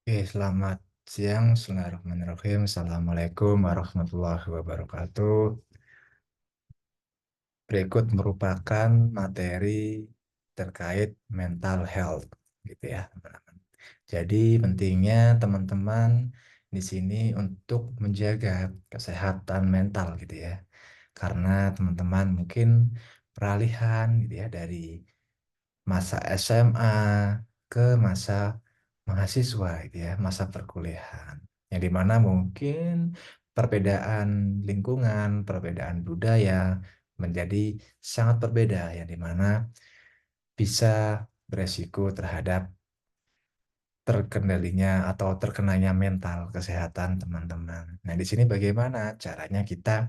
Oke, selamat siang. Bismillahirrahmanirrahim. Assalamualaikum warahmatullahi wabarakatuh. Berikut merupakan materi terkait mental health, gitu ya, teman-teman. Jadi pentingnya teman-teman di sini untuk menjaga kesehatan mental, gitu ya. Karena teman-teman mungkin peralihan, gitu ya, dari masa SMA ke masa mahasiswa gitu ya, masa perkuliahan. Yang dimana mungkin perbedaan lingkungan, perbedaan budaya menjadi sangat berbeda, yang dimana bisa beresiko terhadap terkendalinya atau terkenanya mental kesehatan teman-teman. Nah, di sini bagaimana caranya kita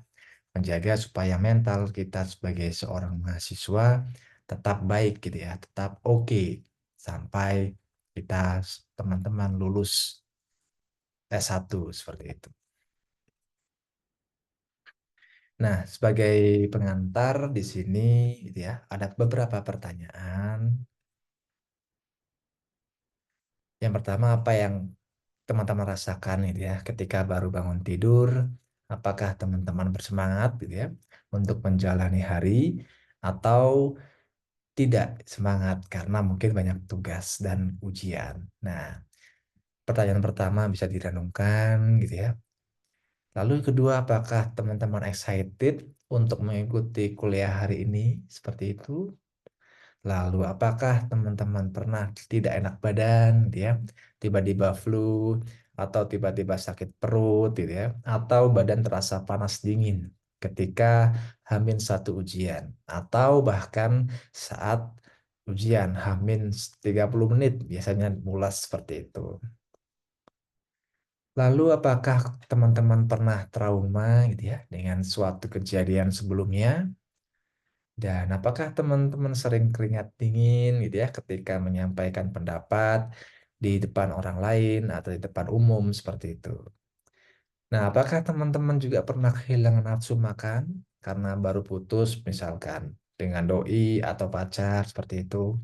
menjaga supaya mental kita sebagai seorang mahasiswa tetap baik gitu ya, tetap oke sampai kita teman-teman lulus S1 seperti itu. Nah, sebagai pengantar di sini gitu ya, ada beberapa pertanyaan. Yang pertama, apa yang teman-teman rasakan gitu ya ketika baru bangun tidur? Apakah teman-teman bersemangat gitu ya untuk menjalani hari atau tidak semangat karena mungkin banyak tugas dan ujian. Nah, pertanyaan pertama bisa direnungkan gitu ya. Lalu kedua, apakah teman-teman excited untuk mengikuti kuliah hari ini? Seperti itu. Lalu apakah teman-teman pernah tidak enak badan gitu ya? Tiba-tiba flu atau tiba-tiba sakit perut gitu ya? Atau badan terasa panas dingin ketika H-1 ujian atau bahkan saat ujian H-30 menit biasanya mulas seperti itu. Lalu apakah teman-teman pernah trauma gitu ya dengan suatu kejadian sebelumnya? Dan apakah teman-teman sering keringat dingin gitu ya ketika menyampaikan pendapat di depan orang lain atau di depan umum seperti itu? Nah, apakah teman-teman juga pernah kehilangan nafsu makan karena baru putus misalkan dengan doi atau pacar seperti itu?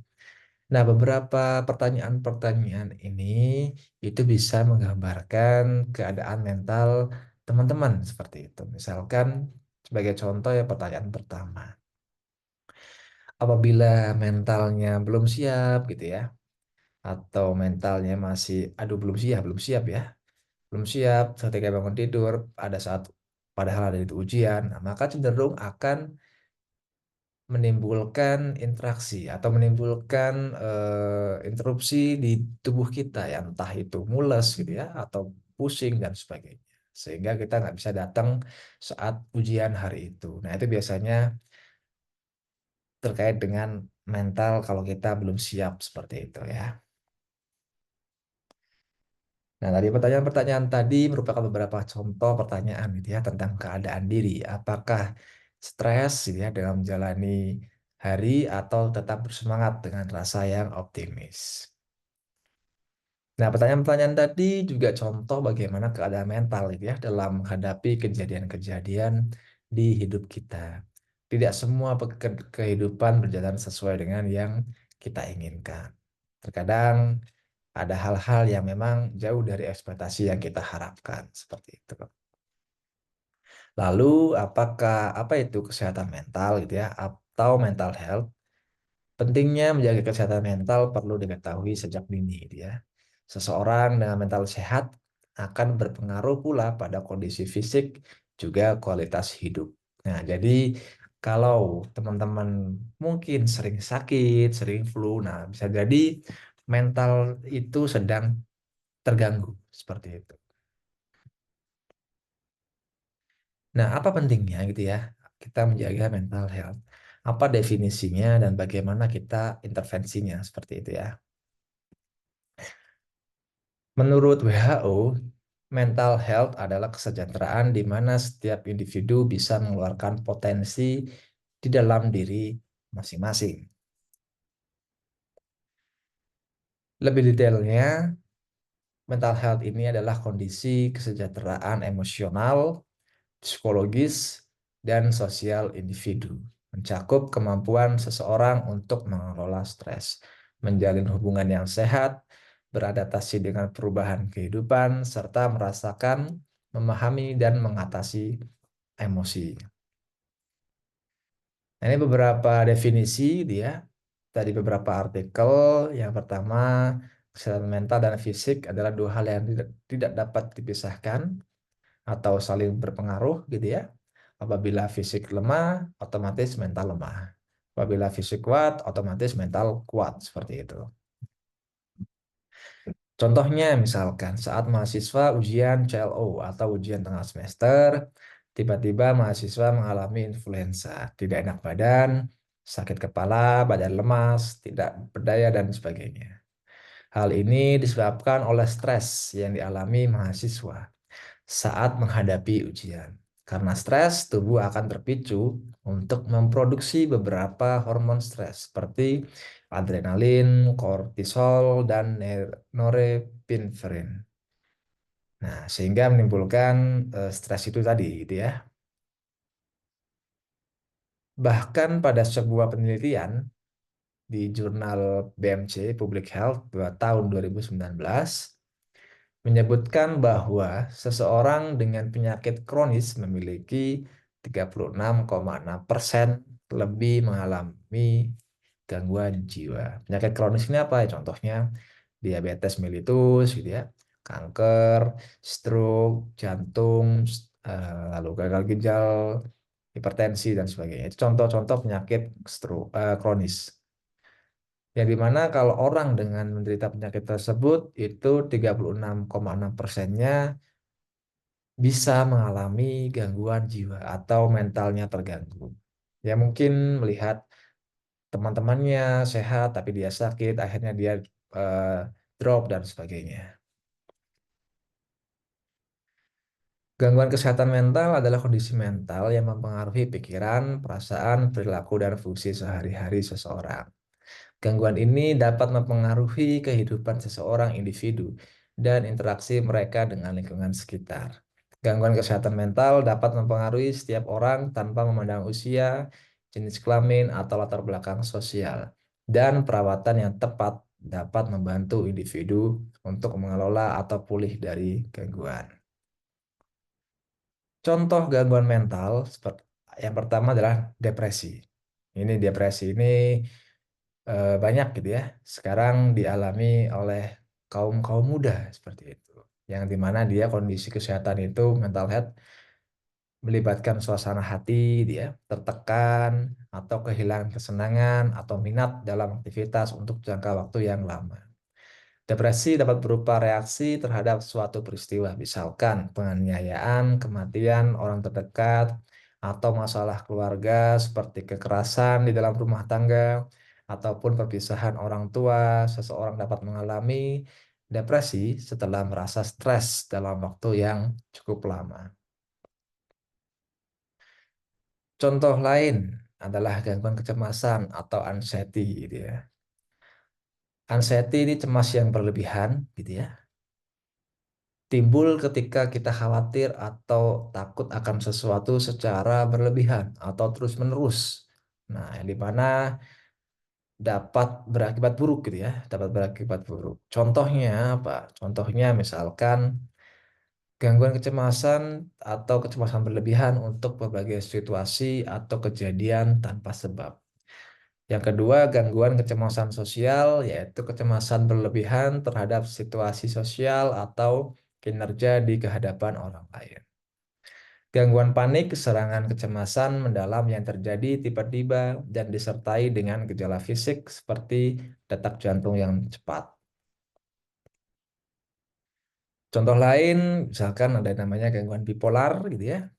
Nah, beberapa pertanyaan-pertanyaan ini itu bisa menggambarkan keadaan mental teman-teman seperti itu. Misalkan sebagai contoh ya pertanyaan pertama. Apabila mentalnya belum siap gitu ya, atau mentalnya masih, aduh belum siap ya, belum siap ketika bangun tidur ada saat padahal ada itu ujian, nah, maka cenderung akan menimbulkan interaksi atau menimbulkan interupsi di tubuh kita ya, entah itu mules gitu ya, atau pusing dan sebagainya. Sehingga kita nggak bisa datang saat ujian hari itu. Nah, itu biasanya terkait dengan mental kalau kita belum siap seperti itu ya. Nah, dari pertanyaan-pertanyaan tadi merupakan beberapa contoh pertanyaan gitu ya tentang keadaan diri. Apakah stres gitu ya dalam menjalani hari atau tetap bersemangat dengan rasa yang optimis. Nah, pertanyaan-pertanyaan tadi juga contoh bagaimana keadaan mental gitu ya dalam menghadapi kejadian-kejadian di hidup kita. Tidak semua kehidupan berjalan sesuai dengan yang kita inginkan. Terkadang ada hal-hal yang memang jauh dari ekspektasi yang kita harapkan seperti itu. Lalu apakah apa itu kesehatan mental gitu ya atau mental health? Pentingnya menjaga kesehatan mental perlu diketahui sejak dini gitu ya. Seseorang dengan mental sehat akan berpengaruh pula pada kondisi fisik juga kualitas hidup. Nah, jadi kalau teman-teman mungkin sering sakit, sering flu, nah bisa jadi mental itu sedang terganggu seperti itu. Nah, apa pentingnya gitu ya kita menjaga mental health? Apa definisinya dan bagaimana kita intervensinya seperti itu ya. Menurut WHO, mental health adalah kesejahteraan di mana setiap individu bisa mengeluarkan potensi di dalam diri masing-masing. Lebih detailnya, mental health ini adalah kondisi kesejahteraan emosional, psikologis, dan sosial individu. Mencakup kemampuan seseorang untuk mengelola stres, menjalin hubungan yang sehat, beradaptasi dengan perubahan kehidupan, serta merasakan, memahami, dan mengatasi emosi. Nah, ini beberapa definisi dia dari beberapa artikel. Yang pertama, kesehatan mental dan fisik adalah dua hal yang tidak dapat dipisahkan atau saling berpengaruh gitu ya. Apabila fisik lemah, otomatis mental lemah. Apabila fisik kuat, otomatis mental kuat seperti itu. Contohnya misalkan saat mahasiswa ujian CLO atau ujian tengah semester, tiba-tiba mahasiswa mengalami influenza, tidak enak badan, sakit kepala, badan lemas, tidak berdaya, dan sebagainya. Hal ini disebabkan oleh stres yang dialami mahasiswa saat menghadapi ujian. Karena stres, tubuh akan terpicu untuk memproduksi beberapa hormon stres seperti adrenalin, kortisol, dan norepinefrin. Nah, sehingga menimbulkan stres itu tadi, gitu ya. Bahkan pada sebuah penelitian di jurnal BMC Public Health tahun 2019 menyebutkan bahwa seseorang dengan penyakit kronis memiliki 36,6% lebih mengalami gangguan jiwa. Penyakit kronis ini apa ya? Contohnya diabetes mellitus gitu ya, kanker, stroke, jantung, lalu gagal ginjal, hipertensi dan sebagainya. Itu contoh-contoh penyakit kronis. Yang dimana kalau orang dengan menderita penyakit tersebut itu 36,6%-nya bisa mengalami gangguan jiwa atau mentalnya terganggu. Ya mungkin melihat teman-temannya sehat tapi dia sakit, akhirnya dia eh, drop dan sebagainya. Gangguan kesehatan mental adalah kondisi mental yang mempengaruhi pikiran, perasaan, perilaku, dan fungsi sehari-hari seseorang. Gangguan ini dapat mempengaruhi kehidupan seseorang individu dan interaksi mereka dengan lingkungan sekitar. Gangguan kesehatan mental dapat mempengaruhi setiap orang tanpa memandang usia, jenis kelamin, atau latar belakang sosial. Dan perawatan yang tepat dapat membantu individu untuk mengelola atau pulih dari gangguan. Contoh gangguan mental seperti yang pertama adalah depresi. Ini depresi ini banyak gitu ya. Sekarang dialami oleh kaum-kaum muda seperti itu. Yang dimana dia kondisi kesehatan itu mental health melibatkan suasana hati dia tertekan atau kehilangan kesenangan atau minat dalam aktivitas untuk jangka waktu yang lama. Depresi dapat berupa reaksi terhadap suatu peristiwa, misalkan penganiayaan, kematian orang terdekat, atau masalah keluarga seperti kekerasan di dalam rumah tangga, ataupun perpisahan orang tua. Seseorang dapat mengalami depresi setelah merasa stres dalam waktu yang cukup lama. Contoh lain adalah gangguan kecemasan atau anxiety gitu ya. Anxiety ini cemas yang berlebihan gitu ya, timbul ketika kita khawatir atau takut akan sesuatu secara berlebihan atau terus-menerus. Nah, yang di mana dapat berakibat buruk gitu ya, dapat berakibat buruk. Contohnya apa? Contohnya misalkan gangguan kecemasan atau kecemasan berlebihan untuk berbagai situasi atau kejadian tanpa sebab. Yang kedua, gangguan kecemasan sosial, yaitu kecemasan berlebihan terhadap situasi sosial atau kinerja di kehadapan orang lain. Gangguan panik, serangan kecemasan mendalam yang terjadi tiba-tiba dan disertai dengan gejala fisik seperti detak jantung yang cepat. Contoh lain, misalkan ada namanya gangguan bipolar gitu ya.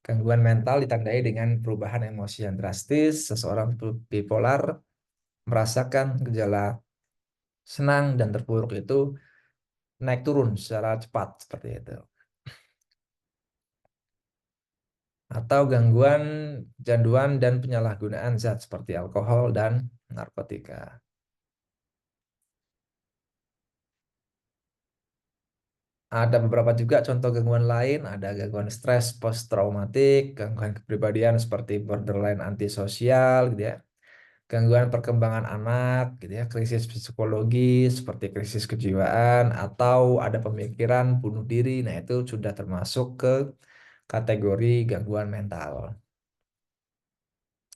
Gangguan mental ditandai dengan perubahan emosi yang drastis. Seseorang bipolar merasakan gejala senang dan terpuruk itu naik turun secara cepat seperti itu. Atau gangguan canduan dan penyalahgunaan zat seperti alkohol dan narkotika. Ada beberapa juga contoh gangguan lain, ada gangguan stres post traumatik, gangguan kepribadian seperti borderline antisosial gitu ya. gangguan perkembangan anak, gitu ya, krisis psikologis seperti krisis kejiwaan atau ada pemikiran bunuh diri. Nah, itu sudah termasuk ke kategori gangguan mental.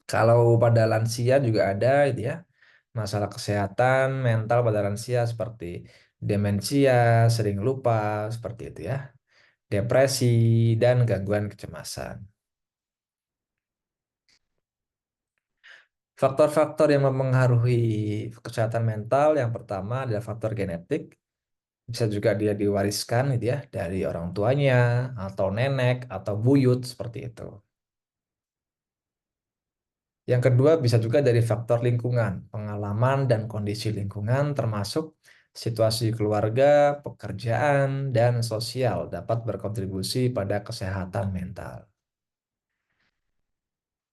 Kalau pada lansia juga ada, gitu ya, masalah kesehatan mental pada lansia seperti demensia, sering lupa, seperti itu ya, depresi, dan gangguan kecemasan. Faktor-faktor yang mempengaruhi kesehatan mental yang pertama adalah faktor genetik. Bisa juga dia diwariskan gitu ya dari orang tuanya atau nenek atau buyut seperti itu. Yang kedua bisa juga dari faktor lingkungan, pengalaman dan kondisi lingkungan termasuk situasi keluarga, pekerjaan, dan sosial dapat berkontribusi pada kesehatan mental.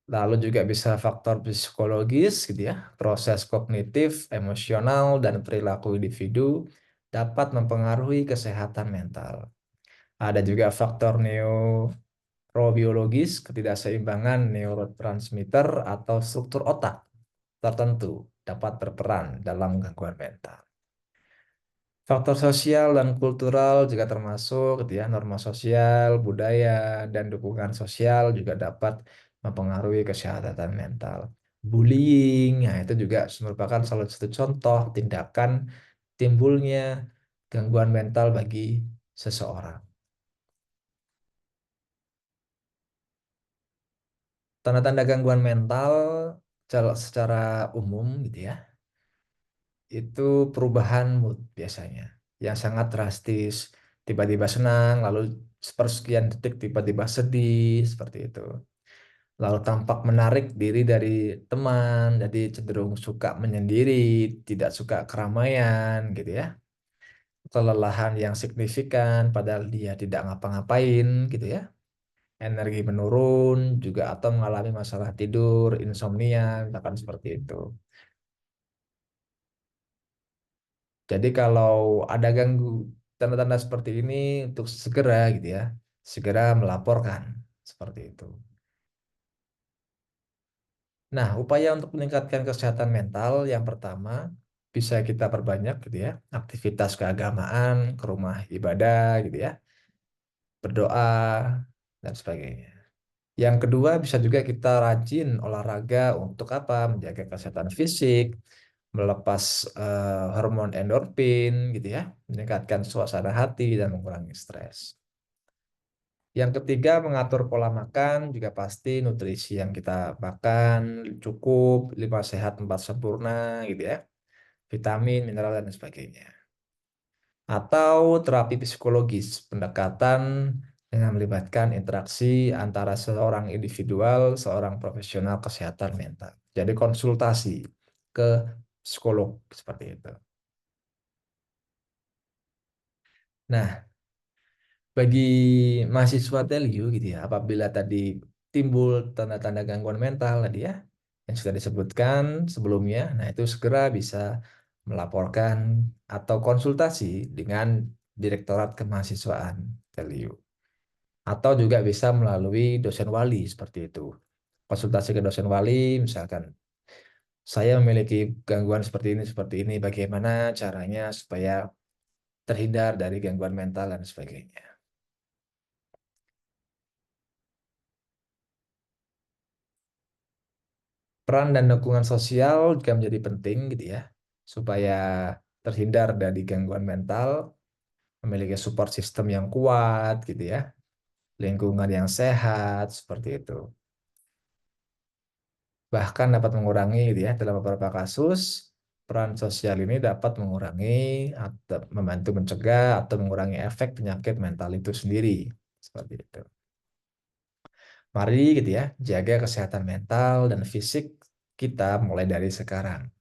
Lalu juga bisa faktor psikologis gitu ya, proses kognitif, emosional, dan perilaku individu dapat mempengaruhi kesehatan mental. Ada juga faktor neurobiologis, ketidakseimbangan neurotransmitter atau struktur otak tertentu dapat berperan dalam gangguan mental. Faktor sosial dan kultural juga termasuk gitu ya, norma sosial, budaya, dan dukungan sosial juga dapat mempengaruhi kesehatan mental. Bullying, nah itu juga merupakan salah satu contoh tindakan timbulnya gangguan mental bagi seseorang. Tanda-tanda gangguan mental secara umum gitu ya, itu perubahan mood biasanya yang sangat drastis, tiba-tiba senang lalu sepersekian detik tiba-tiba sedih seperti itu, lalu tampak menarik diri dari teman, jadi cenderung suka menyendiri, tidak suka keramaian gitu ya, kelelahan yang signifikan padahal dia tidak ngapa-ngapain gitu ya, energi menurun juga atau mengalami masalah tidur, insomnia, misalkan seperti itu. Jadi kalau ada ganggu tanda-tanda seperti ini untuk segera gitu ya, segera melaporkan seperti itu. Nah, upaya untuk meningkatkan kesehatan mental yang pertama bisa kita perbanyak gitu ya, aktivitas keagamaan, ke rumah ibadah gitu ya, berdoa dan sebagainya. Yang kedua bisa juga kita rajin olahraga untuk apa? Menjaga kesehatan fisik, melepas hormon endorfin gitu ya, meningkatkan suasana hati dan mengurangi stres. Yang ketiga, mengatur pola makan juga pasti nutrisi yang kita makan cukup, 5 sehat 4 sempurna gitu ya, vitamin, mineral dan sebagainya. Atau terapi psikologis, pendekatan dengan melibatkan interaksi antara seorang individual, seorang profesional kesehatan mental. Jadi konsultasi ke psikolog seperti itu. Nah, bagi mahasiswa Telyu gitu ya, apabila tadi timbul tanda-tanda gangguan mental tadi ya, yang sudah disebutkan sebelumnya, nah itu segera bisa melaporkan atau konsultasi dengan Direktorat Kemahasiswaan Telyu. Atau juga bisa melalui dosen wali seperti itu. Konsultasi ke dosen wali, misalkan saya memiliki gangguan seperti ini, bagaimana caranya supaya terhindar dari gangguan mental dan sebagainya. Peran dan dukungan sosial juga menjadi penting gitu ya, supaya terhindar dari gangguan mental, memiliki support system yang kuat gitu ya, lingkungan yang sehat seperti itu. Bahkan dapat mengurangi gitu ya, dalam beberapa kasus peran sosial ini dapat mengurangi atau membantu mencegah atau mengurangi efek penyakit mental itu sendiri. Seperti itu. Mari gitu ya, jaga kesehatan mental dan fisik kita mulai dari sekarang.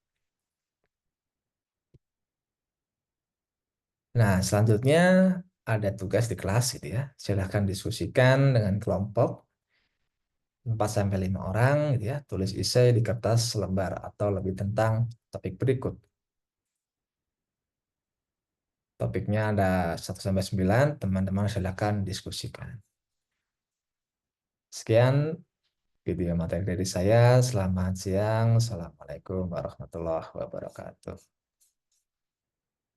Nah, selanjutnya ada tugas di kelas gitu ya. Silahkan diskusikan dengan kelompok 4 sampai 5 orang gitu ya. Tulis esai di kertas selembar atau lebih tentang topik berikut. Topiknya ada 1 sampai 9, teman-teman silahkan diskusikan. Sekian Gitu ya materi dari saya. Selamat siang. Assalamualaikum warahmatullahi wabarakatuh.